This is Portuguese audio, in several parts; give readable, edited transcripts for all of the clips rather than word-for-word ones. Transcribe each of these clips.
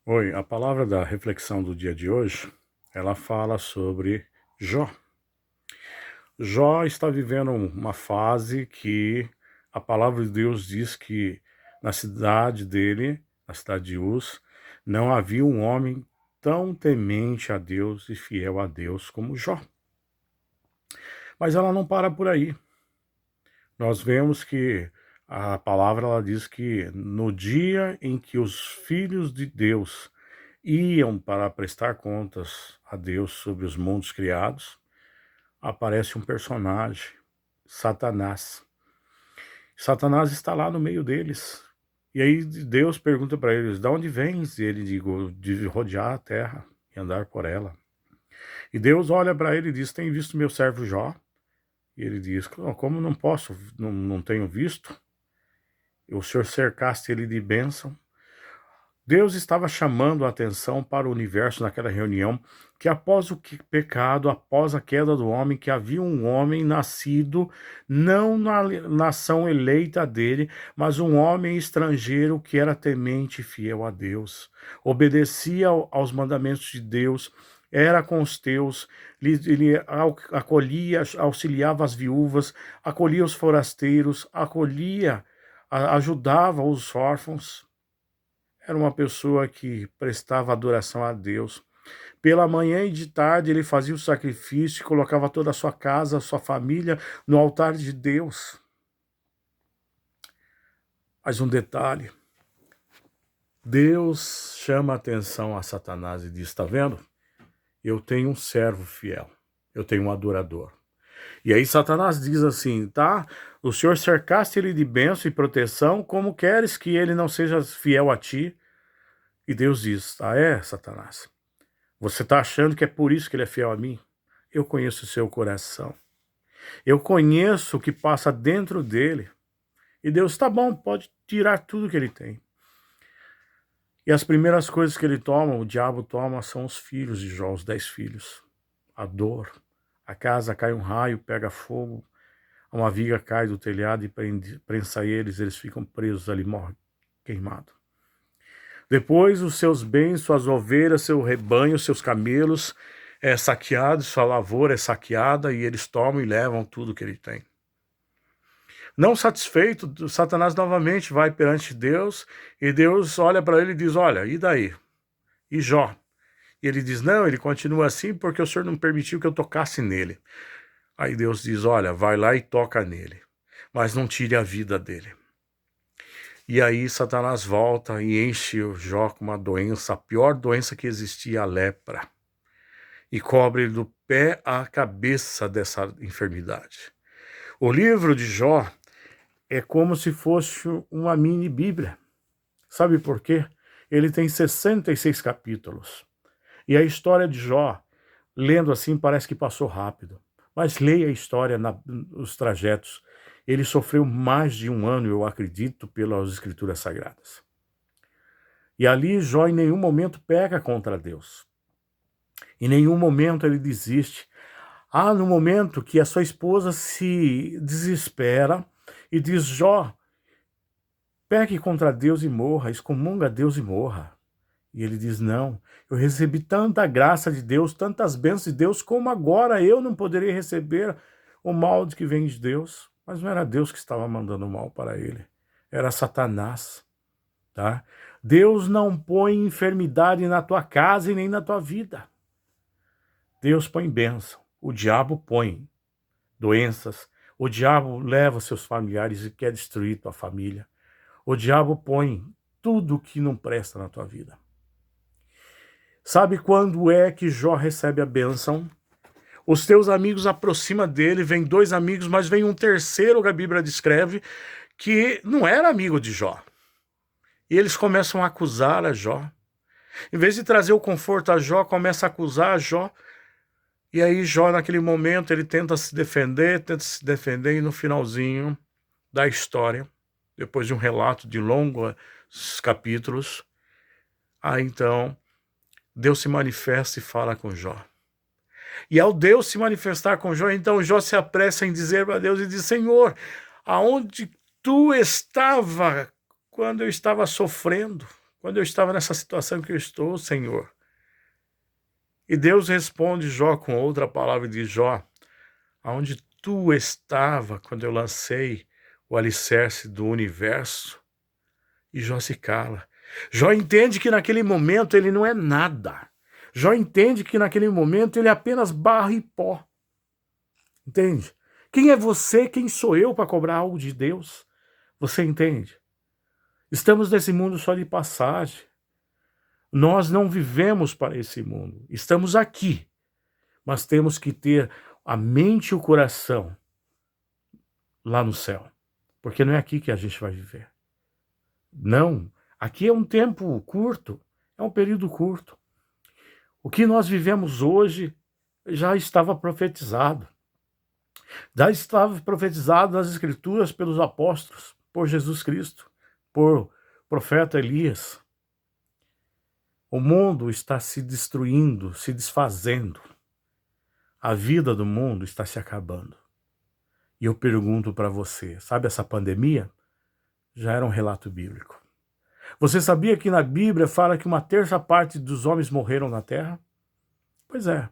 Oi, a palavra da reflexão do dia de hoje, ela fala sobre Jó. Jó está vivendo uma fase que a palavra de Deus diz que na cidade dele, na cidade de Uz, não havia um homem tão temente a Deus e fiel a Deus como Jó. Mas ela não para por aí. Nós vemos que a palavra ela diz que no dia em que os filhos de Deus iam para prestar contas a Deus sobre os mundos criados, aparece um personagem, Satanás. Satanás está lá no meio deles. E aí Deus pergunta para eles, de onde vens? E ele diz, de rodear a terra e andar por ela. E Deus olha para ele e diz, tem visto meu servo Jó? E ele diz, como não posso, não tenho visto? O Senhor cercaste ele de bênção. Deus estava chamando a atenção para o universo naquela reunião, que após o pecado, após a queda do homem, que havia um homem nascido, não na nação eleita dele, mas um homem estrangeiro que era temente e fiel a Deus, obedecia aos mandamentos de Deus, era com os teus, ele acolhia, auxiliava as viúvas, acolhia os forasteiros, ajudava os órfãos. Era uma pessoa que prestava adoração a Deus. Pela manhã e de tarde ele fazia o sacrifício e colocava toda a sua casa, a sua família no altar de Deus. Mas um detalhe, Deus chama a atenção a Satanás e diz, está vendo? Eu tenho um servo fiel, eu tenho um adorador. E aí Satanás diz assim, tá? O Senhor cercaste ele de bênção e proteção, como queres que ele não seja fiel a ti? E Deus diz, Satanás? Você está achando que é por isso que ele é fiel a mim? Eu conheço o seu coração. Eu conheço o que passa dentro dele. E Deus, tá bom, pode tirar tudo que ele tem. E as primeiras coisas que ele toma, o diabo toma, são os filhos de Jó, os 10 filhos. A dor. A casa cai um raio, pega fogo. Uma viga cai do telhado e prensa eles ficam presos ali, morrem queimados. Depois os seus bens, suas ovelhas, seu rebanho, seus camelos é saqueado, sua lavoura é saqueada e eles tomam e levam tudo que ele tem. Não satisfeito, Satanás novamente vai perante Deus e Deus olha para ele e diz, olha, e daí? E Jó? E ele diz, não, ele continua assim porque o Senhor não permitiu que eu tocasse nele. Aí Deus diz, olha, vai lá e toca nele, mas não tire a vida dele. E aí Satanás volta e enche o Jó com uma doença, a pior doença que existia, a lepra. E cobre ele do pé à cabeça dessa enfermidade. O livro de Jó é como se fosse uma mini Bíblia. Sabe por quê? Ele tem 66 capítulos. E a história de Jó, lendo assim, parece que passou rápido. Mas leia a história, os trajetos. Ele sofreu mais de um ano, eu acredito, pelas Escrituras Sagradas. E ali Jó em nenhum momento peca contra Deus. Em nenhum momento ele desiste. No momento que a sua esposa se desespera e diz, Jó, peque contra Deus e morra, excomunga Deus e morra. E ele diz, não, eu recebi tanta graça de Deus, tantas bênçãos de Deus, como agora eu não poderia receber o mal que vem de Deus. Mas não era Deus que estava mandando o mal para ele, era Satanás, tá? Deus não põe enfermidade na tua casa e nem na tua vida. Deus põe bênção, o diabo põe doenças, o diabo leva seus familiares e quer destruir tua família. O diabo põe tudo que não presta na tua vida. Sabe quando é que Jó recebe a bênção? Os teus amigos aproximam dele, vem 2 amigos, mas vem um terceiro que a Bíblia descreve, que não era amigo de Jó. E eles começam a acusar a Jó. Em vez de trazer o conforto a Jó, começa a acusar a Jó. E aí Jó, naquele momento, ele tenta se defender, e no finalzinho da história, depois de um relato de longos capítulos, aí então Deus se manifesta e fala com Jó. E ao Deus se manifestar com Jó, então Jó se apressa em dizer para Deus e diz, Senhor, aonde tu estava quando eu estava sofrendo, quando eu estava nessa situação que eu estou, Senhor. E Deus responde Jó com outra palavra de Jó, aonde tu estava quando eu lancei o alicerce do universo? E Jó se cala. Jó entende que naquele momento ele não é nada. Jó entende que naquele momento ele é apenas barro e pó. Entende? Quem é você, quem sou eu para cobrar algo de Deus? Você entende? Estamos nesse mundo só de passagem. Nós não vivemos para esse mundo. Estamos aqui, mas temos que ter a mente e o coração lá no céu. Porque não é aqui que a gente vai viver. Não. Aqui é um tempo curto, é um período curto. O que nós vivemos hoje já estava profetizado. Já estava profetizado nas Escrituras pelos apóstolos, por Jesus Cristo, por profeta Elias. O mundo está se destruindo, se desfazendo. A vida do mundo está se acabando. E eu pergunto para você, sabe essa pandemia? Já era um relato bíblico. Você sabia que na Bíblia fala que 1/3 dos homens morreram na Terra? Pois é,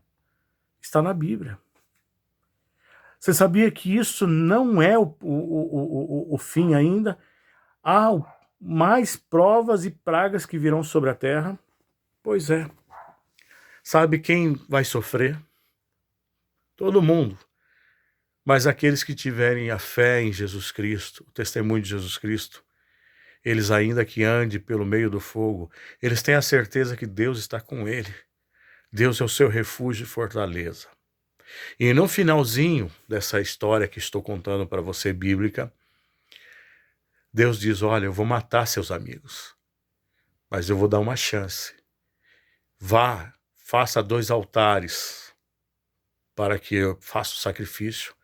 está na Bíblia. Você sabia que isso não é o fim ainda? Há mais provas e pragas que virão sobre a Terra? Pois é. Sabe quem vai sofrer? Todo mundo. Mas aqueles que tiverem a fé em Jesus Cristo, o testemunho de Jesus Cristo, eles ainda que andem pelo meio do fogo, eles têm a certeza que Deus está com ele. Deus é o seu refúgio e fortaleza. E no finalzinho dessa história que estou contando para você, bíblica, Deus diz, olha, eu vou matar seus amigos, mas eu vou dar uma chance. Vá, faça 2 altares para que eu faça o sacrifício.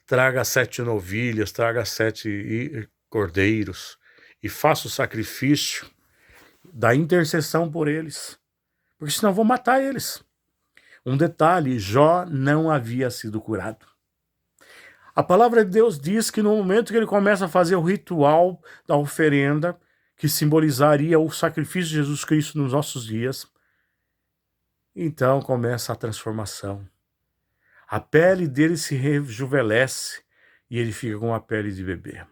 Traga 7 novilhas, traga 7 cordeiros e faça o sacrifício da intercessão por eles, porque senão eu vou matar eles. Um detalhe, Jó não havia sido curado. A palavra de Deus diz que no momento que ele começa a fazer o ritual da oferenda, que simbolizaria o sacrifício de Jesus Cristo nos nossos dias, então começa a transformação. A pele dele se rejuvenesce e ele fica com a pele de bebê.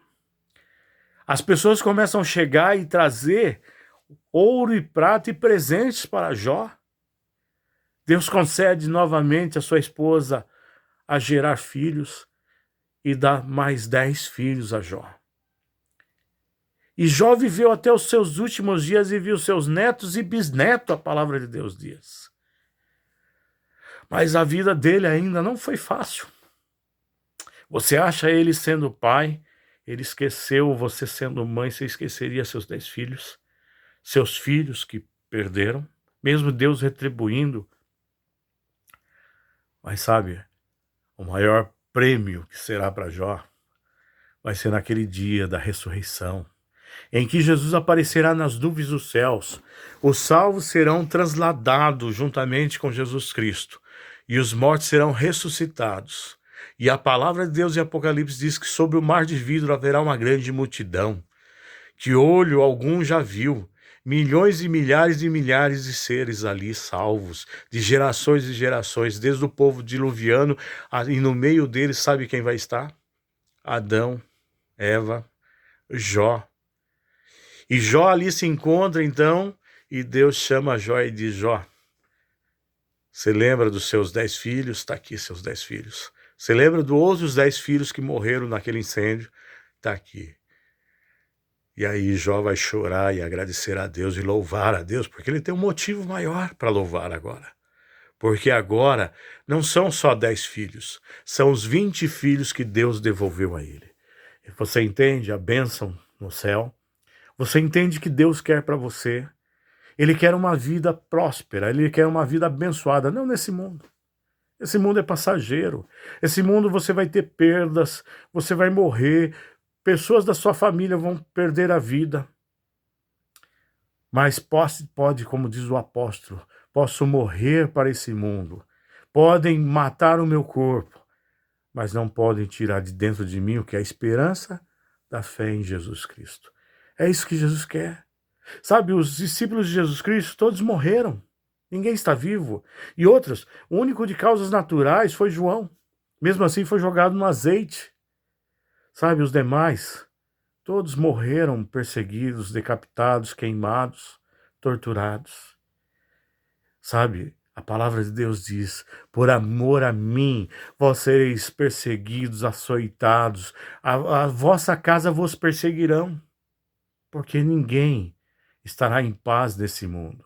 As pessoas começam a chegar e trazer ouro e prata e presentes para Jó. Deus concede novamente a sua esposa a gerar filhos e dá mais 10 filhos a Jó. E Jó viveu até os seus últimos dias e viu seus netos e bisnetos, a palavra de Deus diz. Mas a vida dele ainda não foi fácil. Você acha ele sendo pai, ele esqueceu, você sendo mãe, você esqueceria seus 10 filhos? Seus filhos que perderam, mesmo Deus retribuindo. Mas sabe, o maior prêmio que será para Jó vai ser naquele dia da ressurreição, em que Jesus aparecerá nas nuvens dos céus. Os salvos serão transladados juntamente com Jesus Cristo, e os mortos serão ressuscitados. E a palavra de Deus em Apocalipse diz que sobre o mar de vidro haverá uma grande multidão, que olho algum já viu, milhões e milhares de seres ali salvos, de gerações e gerações, desde o povo diluviano, e no meio deles sabe quem vai estar? Adão, Eva, Jó. E Jó ali se encontra então, e Deus chama Jó e diz, Jó, você lembra dos seus 10 filhos? Está aqui seus 10 filhos. Você lembra dos outros 10 filhos que morreram naquele incêndio? Está aqui. E aí Jó vai chorar e agradecer a Deus e louvar a Deus, porque ele tem um motivo maior para louvar agora. Porque agora não são só 10 filhos, são os 20 filhos que Deus devolveu a ele. Você entende a bênção no céu? Você entende que Deus quer para você? Ele quer uma vida próspera, ele quer uma vida abençoada, não nesse mundo. Esse mundo é passageiro. Esse mundo você vai ter perdas, você vai morrer, pessoas da sua família vão perder a vida. Mas pode, como diz o apóstolo, posso morrer para esse mundo. Podem matar o meu corpo, mas não podem tirar de dentro de mim o que é a esperança da fé em Jesus Cristo. É isso que Jesus quer. Sabe, os discípulos de Jesus Cristo, todos morreram. Ninguém está vivo. E outros, o único de causas naturais foi João. Mesmo assim, foi jogado no azeite. Sabe, os demais, todos morreram perseguidos, decapitados, queimados, torturados. Sabe, a palavra de Deus diz, por amor a mim, vós sereis perseguidos, açoitados, a vossa casa vos perseguirão, porque ninguém estará em paz nesse mundo.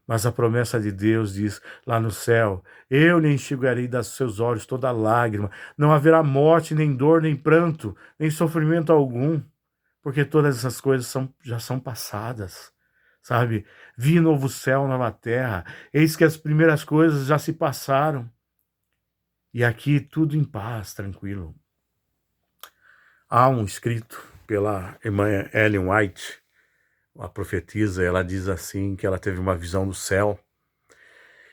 Mas a promessa de Deus diz lá no céu, eu lhe enxugarei dos seus olhos toda lágrima, não haverá morte, nem dor, nem pranto, nem sofrimento algum, porque todas essas coisas já são passadas, sabe? Vi novo céu, nova terra, eis que as primeiras coisas já se passaram, e aqui tudo em paz, tranquilo. Há um escrito pela irmã Ellen White, a profetisa, ela diz assim, que ela teve uma visão do céu,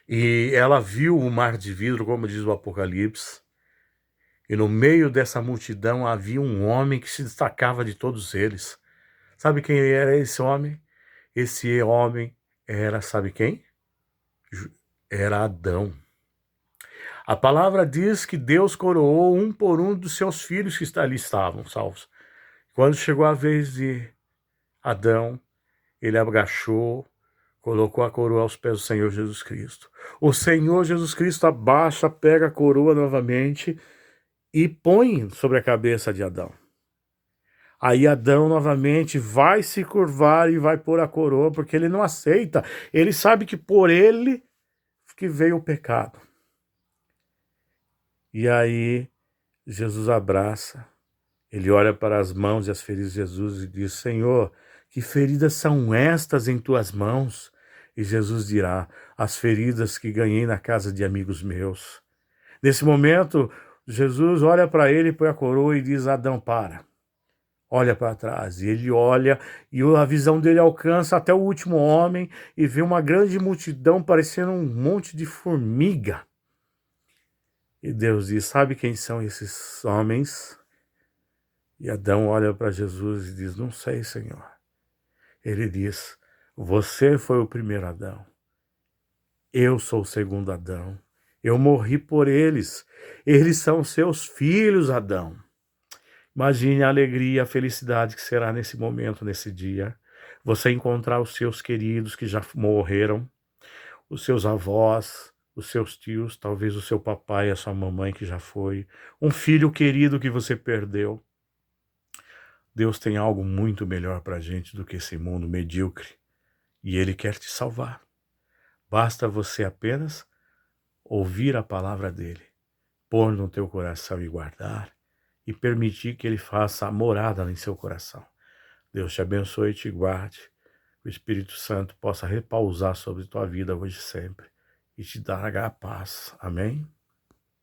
e ela viu o mar de vidro, como diz o Apocalipse, e no meio dessa multidão havia um homem que se destacava de todos eles. Sabe quem era esse homem? Esse homem era, sabe quem? Era Adão. A palavra diz que Deus coroou um por um dos seus filhos que ali estavam salvos. Quando chegou a vez de Adão, ele agachou, colocou a coroa aos pés do Senhor Jesus Cristo. O Senhor Jesus Cristo abaixa, pega a coroa novamente e põe sobre a cabeça de Adão. Aí Adão novamente vai se curvar e vai pôr a coroa, porque ele não aceita. Ele sabe que por ele que veio o pecado. E aí Jesus abraça, ele olha para as mãos e as feridas de Jesus e diz, Senhor, que feridas são estas em tuas mãos? E Jesus dirá, as feridas que ganhei na casa de amigos meus. Nesse momento, Jesus olha para ele, põe a coroa e diz, Adão, para. Olha para trás. E ele olha e a visão dele alcança até o último homem e vê uma grande multidão parecendo um monte de formiga. E Deus diz, sabe quem são esses homens? E Adão olha para Jesus e diz, não sei, Senhor. Ele diz, você foi o primeiro Adão. Eu sou o segundo Adão. Eu morri por eles. Eles são seus filhos, Adão. Imagine a alegria, a felicidade que será nesse momento, nesse dia. Você encontrar os seus queridos que já morreram, os seus avós, os seus tios, talvez o seu papai, a sua mamãe que já foi, um filho querido que você perdeu. Deus tem algo muito melhor para a gente do que esse mundo medíocre e Ele quer te salvar. Basta você apenas ouvir a palavra dEle, pôr no teu coração e guardar e permitir que Ele faça a morada em seu coração. Deus te abençoe e te guarde. O Espírito Santo possa repousar sobre tua vida hoje e sempre e te dar a paz. Amém?